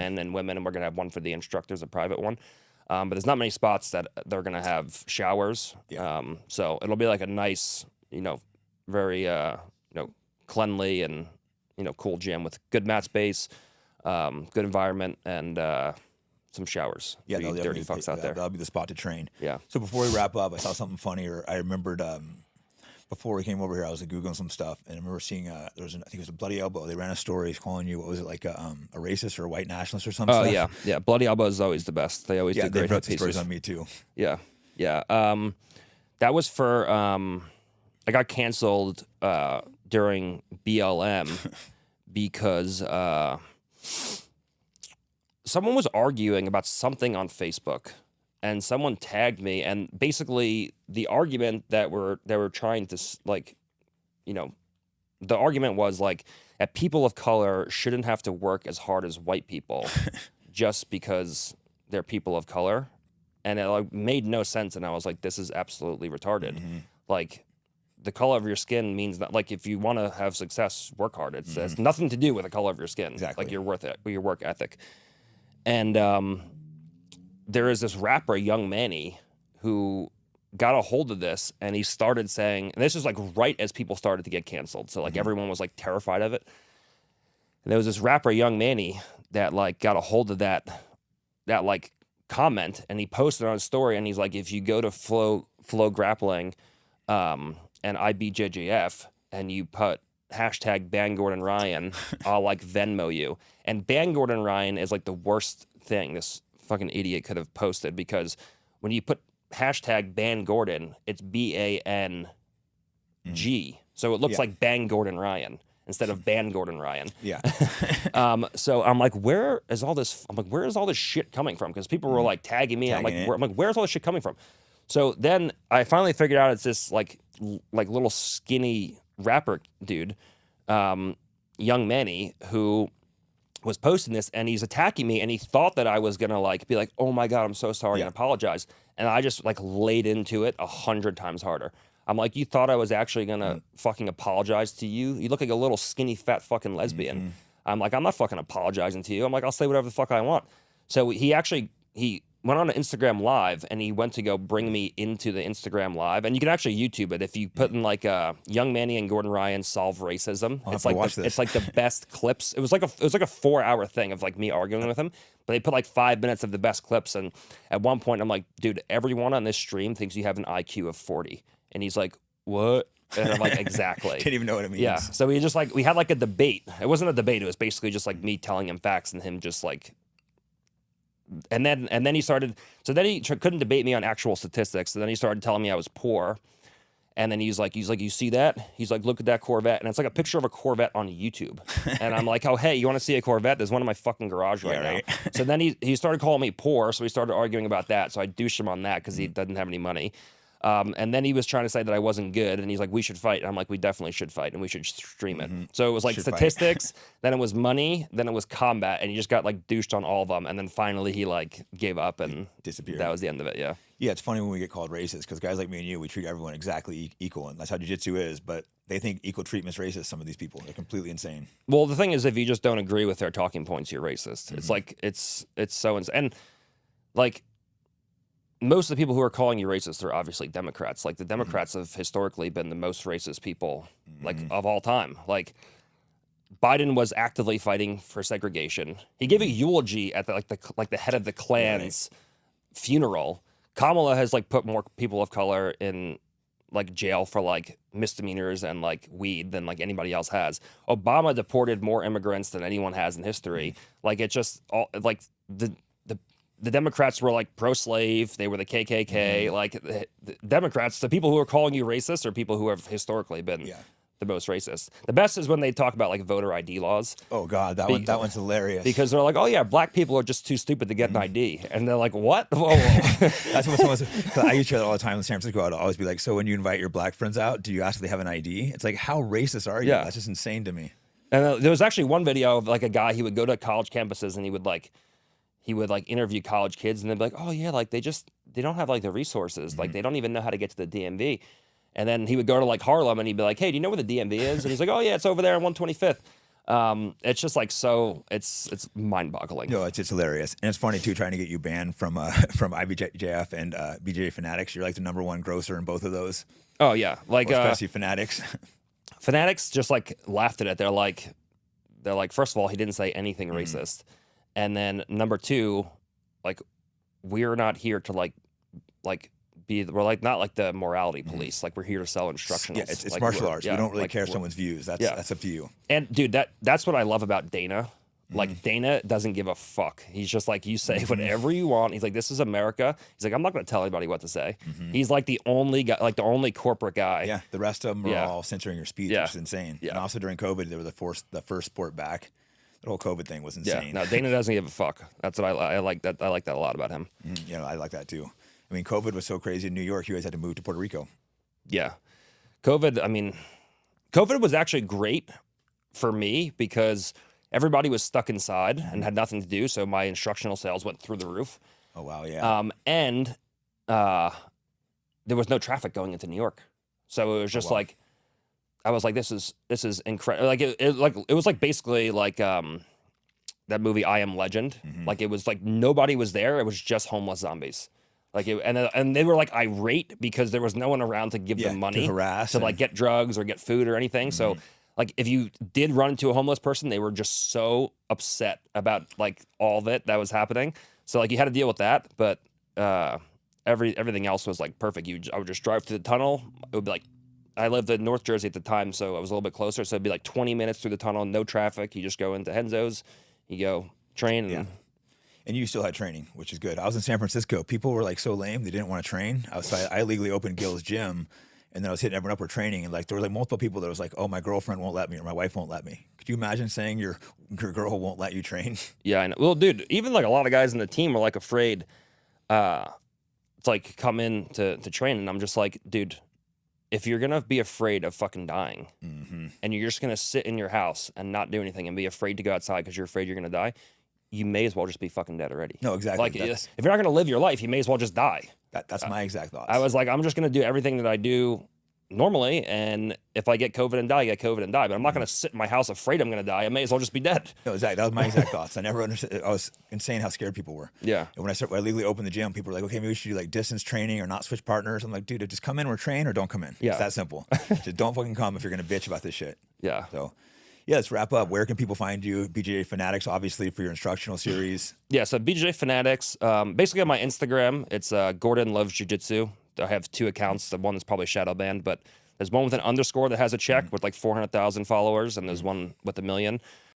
men and women, and we're gonna have one for the instructors, a private one. But there's not many spots that they're gonna have showers. Yeah. So it'll be like a nice, very cleanly and cool gym with good mat space, good environment, and some showers. Yeah, for you that'll dirty fucks out there. That'll be the spot to train. Yeah. So before we wrap up, I saw something funny, or I remembered before we came over here, I was googling some stuff, and I remember seeing I think it was a Bloody Elbow. They ran a story calling you, what was it, like a racist or a white nationalist or something? Oh yeah. Bloody Elbow is always the best. They always do they great wrote hit some stories pieces. on me too. Yeah. That was for I got canceled during BLM because someone was arguing about something on Facebook, and someone tagged me, and basically the argument that they were trying to the argument was like that people of color shouldn't have to work as hard as white people just because they're people of color. And it like made no sense, and I was like, this is absolutely retarded. Like, the color of your skin means that, like, if you want to have success, work hard. It has nothing to do with the color of your skin. Exactly. Like your work ethic. And there is this rapper, Young Manny, who got a hold of this, and he started saying, and this was like right as people started to get canceled. So like everyone was like terrified of it. And there was this rapper, Young Manny, that like got a hold of that like comment, and he posted on his story, and he's like, if you go to Flow Grappling and IBJJF and you put hashtag ban Gordon Ryan, I'll like Venmo you. And ban Gordon Ryan is like the worst thing this fucking idiot could have posted, because when you put hashtag ban Gordon, it's BANG. So it looks like Bang Gordon Ryan instead of ban Gordon Ryan. Yeah. So I'm like, where is all this shit coming from? Because people were like tagging me. I'm like, where's all this shit coming from? So then I finally figured out it's this like little skinny rapper dude, Young Manny, who was posting this, and he's attacking me, and he thought that I was gonna like be like, oh my God, I'm so sorry, and apologize. And I just like laid into it 100 times harder. I'm like, you thought I was actually gonna fucking apologize to you? You look like a little skinny fat fucking lesbian. I'm like, I'm not fucking apologizing to you. I'm like, I'll say whatever the fuck I want. So he went on an Instagram Live, and he went to go bring me into the Instagram Live, and you can actually YouTube it if you put in like Young Manny and Gordon Ryan solve racism. It's like it's like the best clips. It was like a 4-hour thing of like me arguing with him, but they put like 5 minutes of the best clips. And at one point, I'm like, dude, everyone on this stream thinks you have an IQ of 40, and he's like, what? And I'm like, exactly. Didn't even know what it means. Yeah. So we had like a debate. It wasn't a debate. It was basically just like me telling him facts and him just like. And then he started. So then he couldn't debate me on actual statistics. So then he started telling me I was poor. And then he's like, you see that? He's like, look at that Corvette, and it's like a picture of a Corvette on YouTube. And I'm like, oh hey, you want to see a Corvette? There's one in my fucking garage right now. So then he started calling me poor. So we started arguing about that. So I douched him on that because he doesn't have any money. And then he was trying to say that I wasn't good, and he's like, we should fight. And I'm like, we definitely should fight, and we should stream it. So it was like statistics, then it was money, then it was combat, and he just got like douched on all of them. And then finally he like gave up and disappeared. That was the end of it. Yeah. Yeah, it's funny when we get called racist, because guys like me and you, we treat everyone exactly equal, and that's how jiu-jitsu is. But they think equal treatment's racist. Some of these people, they're completely insane. Well, the thing is, if you just don't agree with their talking points, you're racist. It's like it's so insane. And like, most of the people who are calling you racist are obviously Democrats. Like the Democrats have historically been the most racist people, like of all time. Like Biden was actively fighting for segregation. He gave a eulogy at the head of the Klan's funeral. Kamala has like put more people of color in like jail for like misdemeanors and like weed than like anybody else has. Obama deported more immigrants than anyone has in history. Like it's just all like the Democrats were like pro-slave. They were the KKK. Like the Democrats, the people who are calling you racist are people who have historically been the most racist. The best is when they talk about like voter ID laws. Oh God, that one's hilarious. Because they're like, oh yeah, black people are just too stupid to get an ID, and they're like, what? Whoa. That's what someone said. I used to hear that all the time in San Francisco. I'd always be like, so when you invite your black friends out, do you ask if they have an ID? It's like, how racist are you? Yeah. That's just insane to me. And there was actually one video of like a guy, he would go to college campuses and he would interview college kids, and they'd be like, oh yeah, like they don't have like the resources. Like they don't even know how to get to the DMV. And then he would go to like Harlem and he'd be like, hey, do you know where the DMV is? And he's like, oh yeah, it's over there on 125th. It's just like so. It's mind-boggling. No, it's hilarious, and it's funny too. Trying to get you banned from from IBJJF and BJJ Fanatics. You're like the #1 grosser in both of those, Oh yeah, like especially Fanatics. Fanatics just like laughed at it. They're like, first of all, he didn't say anything racist, and then number two, like, we're not here to like we're like not like the morality police. Like, we're here to sell instructionals. Yeah, it's Like, martial we're- arts. yeah, we don't really like, care we're- someone's views. That's yeah. that's up to you. And dude, that's what I love about Dana. Like, Dana doesn't give a fuck. He's just like, you say whatever you want. He's like, this is America. He's like, I'm not going to tell anybody what to say. He's like the only guy, like the only corporate guy. Yeah, the rest of them are Yeah. all censoring your speech, Yeah. which is insane. Yeah. And also during COVID, they were the first sport back. The whole COVID thing was Yeah, insane. no, Dana doesn't give a fuck. That's what I like. That I like that a lot about him. You know, I like that too. I mean, COVID was so crazy in New York. You guys had to move to Puerto Rico. Yeah, COVID. I mean, COVID was actually great for me because everybody was stuck inside and had nothing to do. So my instructional sales went through the roof. Oh wow, yeah. And there was no traffic going into New York, so it was just wow. like I was like, this is incredible. Like it was like basically like that movie I Am Legend. Like, it was like nobody was there. It was just homeless zombies. Like, and they were like irate because there was no one around to give Yeah, them to money harass to and- like get drugs or get food or anything. So like, if you did run into a homeless person, they were just so upset about like all of it that was happening. So like, you had to deal with that, but everything else was like perfect. I would just drive through the tunnel. It would be like, I lived in North Jersey at the time, so I was a little bit closer. So it'd be like 20 minutes through the tunnel, no traffic. You just go into Henzo's, you go train, and And you still had training, which is good. I was in San Francisco. People were like so lame; they didn't want to train. I illegally opened Gil's gym, and then I was hitting everyone up for training. And like there were like multiple people that was like, "Oh, my girlfriend won't let me, or my wife won't let me." Could you imagine saying your girl won't let you train? yeah, I know. Well, dude, even like a lot of guys in the team are like afraid to like come in to train, and I'm just like, dude, if you're gonna be afraid of fucking dying, and you're just gonna sit in your house and not do anything and be afraid to go outside because you're afraid you're gonna die, you may as well just be fucking dead already. No, exactly. Like, That's- if you're not gonna live your life, you may as well just die. That's my exact thoughts. I was like, I'm just gonna do everything that I do normally, and if I get COVID and die, I get COVID and die. But I'm not gonna sit in my house afraid I'm gonna die. I may as well just be dead. No, exactly. That was my exact thoughts. I never understood. I was insane how scared people were. Yeah. And when I legally opened the gym, people were like, "Okay, maybe we should do like distance training or not switch partners." I'm like, "Dude, just come in or train or don't come in. Yeah. It's that simple. Just don't fucking come if you're gonna bitch about this shit." Yeah. So, yeah, let's wrap up. Where can people find you? BJJ Fanatics, obviously, for your instructional series. Yeah, so BJJ Fanatics, basically on my Instagram, it's Gordon Loves Jiu-Jitsu. I have two accounts. The one is probably shadow banned, but there's one with an underscore that has a check with like 400,000 followers, and there's one with 1 million.